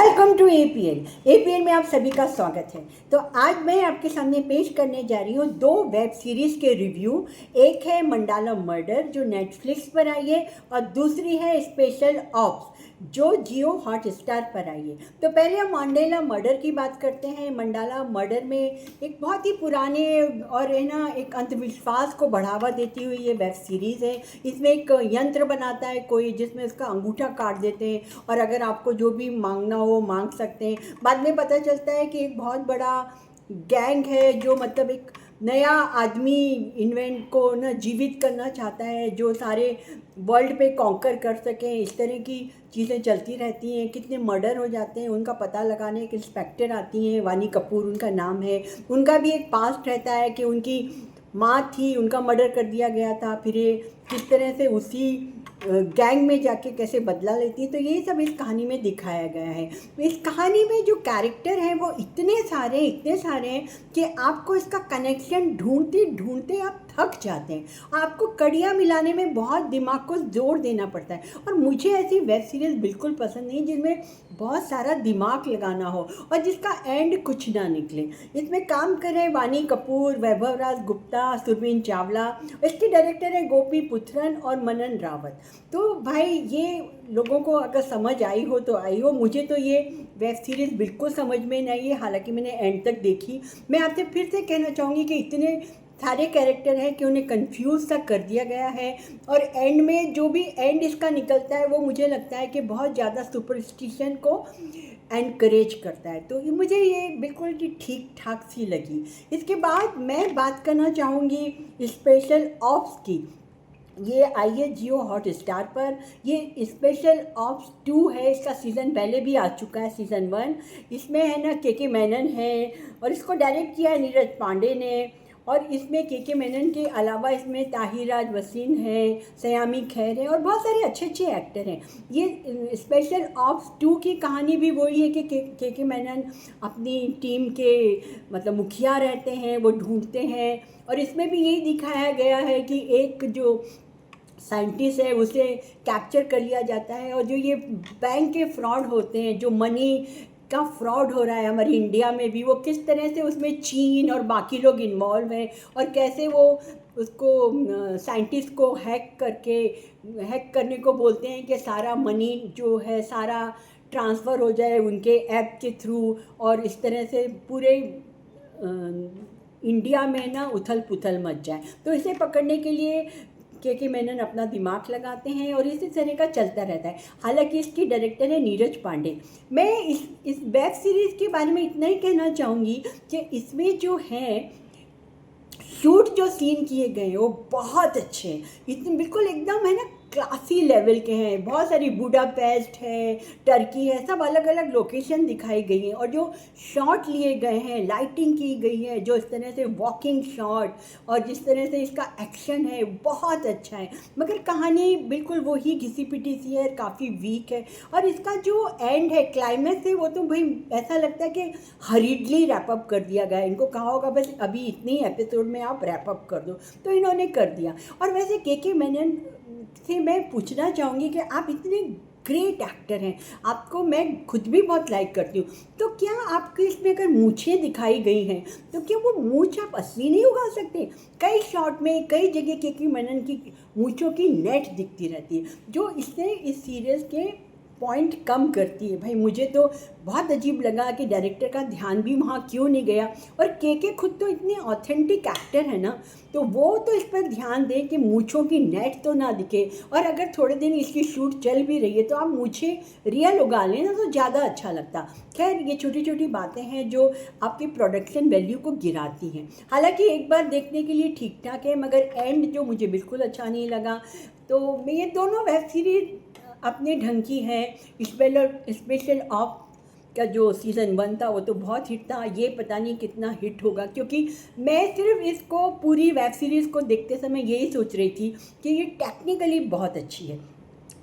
Welcome to APL में आप सभी का स्वागत है। तो आज मैं आपके सामने पेश करने जा रही हूँ दो वेब सीरीज़ के रिव्यू। एक है मंडाला मर्डर जो नेटफ्लिक्स पर आई है और दूसरी है स्पेशल ऑप्स जो जियो हॉटस्टार पर आई है। तो पहले हम मंडाला मर्डर की बात करते हैं। मंडाला मर्डर में एक बहुत ही पुराने और है ना एक अंधविश्वास को बढ़ावा देती हुई ये वेब सीरीज़ है। इसमें एक यंत्र बनाता है कोई जिसमें उसका अंगूठा काट देते हैं और अगर आपको जो भी मांगना हो मांग सकते हैं। बाद में पता चलता है कि एक बहुत बड़ा गैंग है जो मतलब एक नया आदमी इन्वेंट को ना जीवित करना चाहता है जो सारे वर्ल्ड पे कॉन्कर कर सकें। इस तरह की चीज़ें चलती रहती हैं। कितने मर्डर हो जाते हैं उनका पता लगाने एक इंस्पेक्टर आती हैं, वानी कपूर उनका नाम है। उनका भी एक पास्ट रहता है कि उनकी माँ थी, उनका मर्डर कर दिया गया था, फिर ये किस तरह से उसी गैंग में जाके कैसे बदला लेती है। तो ये सब इस कहानी में दिखाया गया है। इस कहानी में जो कैरेक्टर हैं वो इतने सारे हैं कि आपको इसका कनेक्शन ढूंढते ढूंढते आप थक जाते हैं। आपको कड़ियाँ मिलाने में बहुत दिमाग को जोर देना पड़ता है और मुझे ऐसी वेब सीरीज़ बिल्कुल पसंद नहीं जिसमें बहुत सारा दिमाग लगाना हो और जिसका एंड कुछ ना निकले। इसमें काम कर रहे हैं वानी कपूर, वैभव राज गुप्ता, सुरवीन चावला। इसके डायरेक्टर है गोपी पुत्रन और मनन रावत। तो भाई ये लोगों को अगर समझ आई हो तो आई हो, मुझे तो ये वेब सीरीज़ बिल्कुल समझ में नहीं आई है। हालांकि मैंने एंड तक देखी। मैं आपसे फिर से कहना चाहूँगी कि इतने सारे कैरेक्टर हैं कि उन्हें कंफ्यूज तक कर दिया गया है और एंड में जो भी एंड इसका निकलता है वो मुझे लगता है कि बहुत ज़्यादा सुपरस्टिशन को एनकरेज करता है। तो मुझे ये बिल्कुल ही ठीक ठाक सी लगी। इसके बाद मैं बात करना चाहूँगी स्पेशल ऑप्स की। ये आई है जियो हॉटस्टार पर। ये स्पेशल ऑप्स 2 है। इसका सीज़न पहले भी आ चुका है, सीज़न 1। इसमें है ना के मेनन है और इसको डायरेक्ट किया है नीरज पांडे ने। और इसमें के मेनन के अलावा इसमें ताहिराज वसीम है, सयामी खैर है और बहुत सारे अच्छे अच्छे एक्टर हैं। ये स्पेशल ऑप्स 2 की कहानी भी वही है कि के मेनन अपनी टीम के मतलब मुखिया रहते हैं, वो ढूंढते हैं। और इसमें भी यही दिखाया गया है कि एक जो साइंटिस्ट है उसे कैप्चर कर लिया जाता है और जो ये बैंक के फ्रॉड होते हैं, जो मनी का फ्रॉड हो रहा है हमारे इंडिया में भी, वो किस तरह से उसमें चीन और बाकी लोग इन्वॉल्व हैं और कैसे वो उसको साइंटिस्ट को हैक करने को बोलते हैं कि सारा मनी जो है सारा ट्रांसफ़र हो जाए उनके ऐप के थ्रू और इस तरह से पूरे इंडिया में ना उथल पुथल मच जाए। तो इसे पकड़ने के लिए के मेनन अपना दिमाग लगाते हैं और इसी तरह का चलता रहता है। हालांकि इसकी डायरेक्टर है नीरज पांडे। मैं इस वेब सीरीज़ के बारे में इतना ही कहना चाहूँगी कि इसमें जो है शूट जो सीन किए गए वो बहुत अच्छे हैं। इतने बिल्कुल एकदम है ना क्लासी लेवल के हैं। बहुत सारी बुडापेस्ट है, टर्की है, सब अलग अलग लोकेशन दिखाई गई हैं और जो शॉट लिए गए हैं, लाइटिंग की गई है, जो इस तरह से वॉकिंग शॉट और जिस तरह से इसका एक्शन है बहुत अच्छा है। मगर कहानी बिल्कुल वही घिसी पिटी सी है, काफ़ी वीक है। और इसका जो एंड है, क्लाइमैक्स है, वो तो भाई ऐसा लगता है कि हरीडली रैपअप कर दिया गया। इनको कहा होगा बस अभी इतनी एपिसोड में आप रैपअप कर दो, तो इन्होंने कर दिया। और वैसे के मेनन से मैं पूछना चाहूँगी कि आप इतने ग्रेट एक्टर हैं, आपको मैं खुद भी बहुत लाइक करती हूँ, तो क्या आपके इसमें अगर मूछें दिखाई गई हैं तो क्या वो मूछ आप असली नहीं उगा सकते? कई शॉट में कई जगह के मेनन की मूछों की नेट दिखती रहती है जो इससे इस सीरीज़ के पॉइंट कम करती है। भाई मुझे तो बहुत अजीब लगा कि डायरेक्टर का ध्यान भी वहाँ क्यों नहीं गया। और के खुद तो इतने ऑथेंटिक एक्टर है ना, तो वो तो इस पर ध्यान दें कि मूछों की नेट तो ना दिखे। और अगर थोड़े दिन इसकी शूट चल भी रही है तो आप मूछे रियल उगा लें ना तो ज़्यादा अच्छा लगता। खैर ये छोटी छोटी बातें हैं जो आपकी प्रोडक्शन वैल्यू को गिराती हैं। हालांकि एक बार देखने के लिए ठीक ठाक है, मगर एंड जो मुझे बिल्कुल अच्छा नहीं लगा। तो ये दोनों वेब सीरीज अपने ढंग की है। स्पेशल ऑफ का जो सीज़न 1 था वो तो बहुत हिट था। ये पता नहीं कितना हिट होगा, क्योंकि मैं सिर्फ इसको पूरी वेब सीरीज़ को देखते समय यही सोच रही थी कि ये टेक्निकली बहुत अच्छी है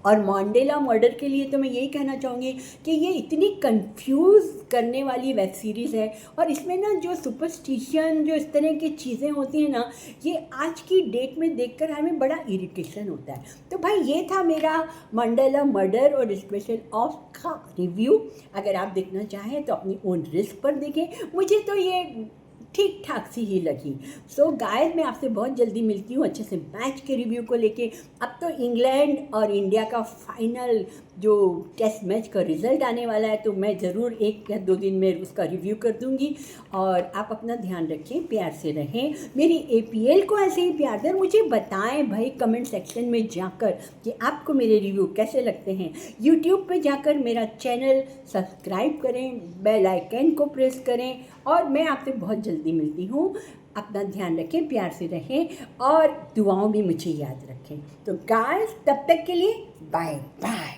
और मंडेला मर्डर के लिए तो मैं यही कहना चाहूँगी कि ये इतनी कंफ्यूज करने वाली वेब सीरीज़ है, और इसमें ना जो सुपरस्टिशन, जो इस तरह की चीज़ें होती हैं ना, ये आज की डेट में देखकर हमें बड़ा इरिटेशन होता है। तो भाई ये था मेरा मंडेला मर्डर और स्पेशल ऑफ का रिव्यू। अगर आप देखना चाहें तो अपनी ओन रिस्क पर देखें, मुझे तो ये ठीक ठाक सी ही लगी। सो गाइस, मैं आपसे बहुत जल्दी मिलती हूँ अच्छे से मैच के रिव्यू को लेके। अब तो इंग्लैंड और इंडिया का फाइनल जो टेस्ट मैच का रिज़ल्ट आने वाला है, तो मैं ज़रूर 1 या 2 दिन में उसका रिव्यू कर दूँगी। और आप अपना ध्यान रखें, प्यार से रहें, मेरी APL को ऐसे ही प्यार दें। मुझे बताएं भाई कमेंट सेक्शन में जाकर कि आपको मेरे रिव्यू कैसे लगते हैं। यूट्यूब पे जाकर मेरा चैनल सब्सक्राइब करें, बेल आइकन को प्रेस करें, और मैं आपसे बहुत जल्दी मिलती हूँ। अपना ध्यान रखें, प्यार से रहें, और दुआओं में मुझे याद रखें। तो गाइस, तब तक के लिए बाय बाय।